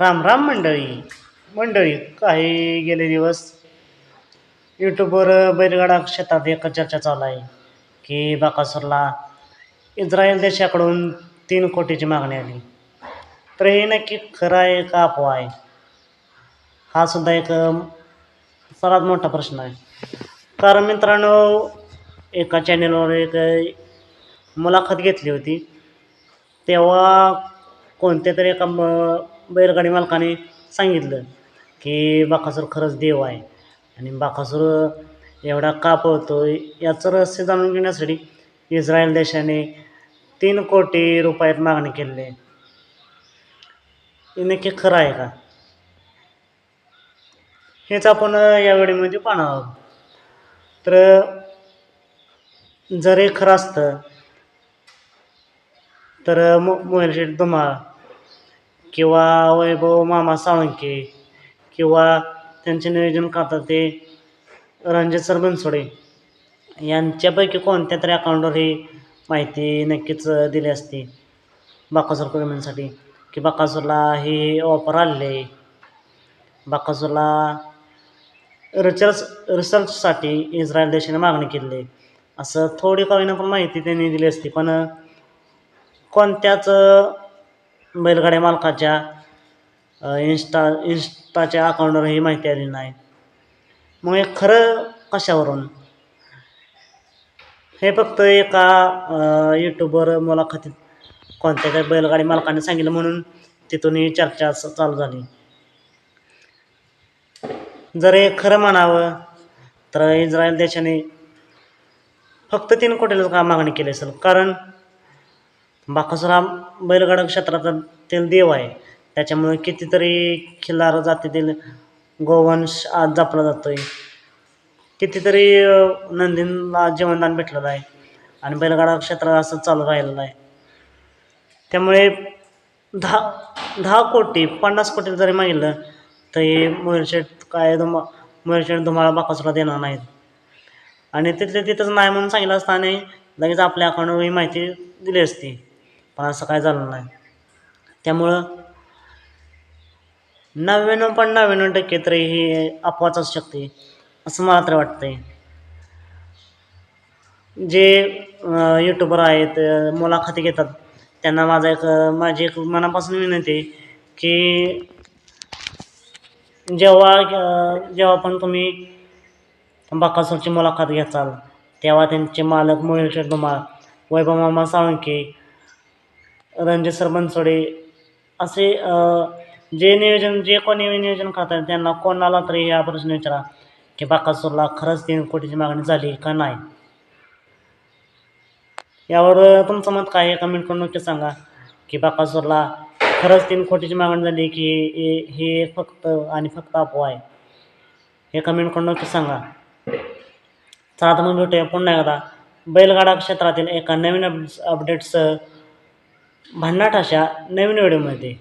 राम राम मंडळी काही गेले दिवस यूट्यूबवर बैलगाडा क्षेत्रात एक चर्चा चालू आहे की बकासूरला इस्रायल देशाकडून 3 कोटीची मागणी आली. तर हे नक्की खरं आहे का अफवा आहे, हा सुद्धा एक सर्वात मोठा प्रश्न आहे. कारण मित्रांनो, एका चॅनेलवर एक मुलाखत घेतली होती, तेव्हा कोणत्या तरी एका बैलगाडी मालकाने सांगितलं की बकासूर खरंच देव आहे आणि बकासूर एवढा का पळतो याचं रहस्य जाणून घेण्यासाठी इस्रायल देशाने 3 कोटी रुपयात मागणी केलेली आहे. हे नक्की खरं आहे का, हेच आपण या व्हिडिओमध्ये पाहणार आहोत. तर जर हे खरं असतं तर मोहिल शेठ धुमाळ किंवा वैभव मामा साळुंखे किंवा त्यांचे नियोजन करतात ते रणजित सर बनसोडे यांच्यापैकी कोणत्या तरी अकाउंटवर ही माहिती नक्कीच दिली असती बकासूर पेमेंटसाठी, की बकासूरला ही ऑफर आलेली आहे, बकासूरला रिसर्चसाठी इस्रायल देशाने मागणी केलेली आहे, असं थोडी का होईना पण माहिती त्यांनी दिली असती. पण कोणत्याच बैलगाड्या मालकाच्या इंस्टाच्या अकाउंटवर ही माहिती आली नाही. मग हे खरं कशावरून, हे फक्त एका यूट्यूबवर मुलाखतीत कोणत्या काही बैलगाडी मालकाने सांगितलं म्हणून तिथून ही चर्चा चालू झाली. जर हे खरं म्हणावं तर इस्रायल देशाने फक्त 3 कोटीला का मागणी केली असेल, कारण बकासूर हा बैलगाडा क्षेत्रातील देव आहे. त्याच्यामुळे कितीतरी खिल्लार जातीतील गोवंश आज जपला जातोय, कितीतरी नंदींना जीवनदान भेटलेलं आहे आणि बैलगाडा क्षेत्र असं चालू राहिलेलं आहे. त्यामुळे 10 कोटी 50 कोटी जरी मागितलं तर हे मोहिल शेठ धुमाळ बकासूरला देणार नाहीत. आणि तिथंच नाही म्हणून सांगितलं असतं आणि लगेच आपल्या अकाउंटवर ही माहिती दिली असती, पण असं काय झालं नाही. त्यामुळं 99.99% तरी ही अफवाच असू शकते असं मला तरी वाटतंय. जे यूट्यूबर आहेत, मुलाखती घेतात, त्यांना माझी एक मनापासून विनंती आहे की जेव्हा पण तुम्ही बकासूरची मुलाखत घ्याल तेव्हा त्यांचे मालक मोहिल शेठ धुमाळ, वैभव मामा साळुंखे, रणजित सर बनसोडे असे जे कोणी नियोजन करतात त्यांना कोणाला तरी हा प्रश्न विचारा की बकासूरला खरंच 3 कोटीची मागणी झाली का नाही. यावर तुमचं मत काय आहे कमेंट करून नक्की सांगा की बकासूरला खरंच 3 कोटीची मागणी झाली की हे फक्त आणि फक्त अफवा आहे, हे कमेंट करून नक्की सांगा. चला तर मग भेटूया पुन्हा एकदा बैलगाडा क्षेत्रातील एका नवीन अपडेट्ससह भन्नाट अशा नवीन व्हिडिओमध्ये.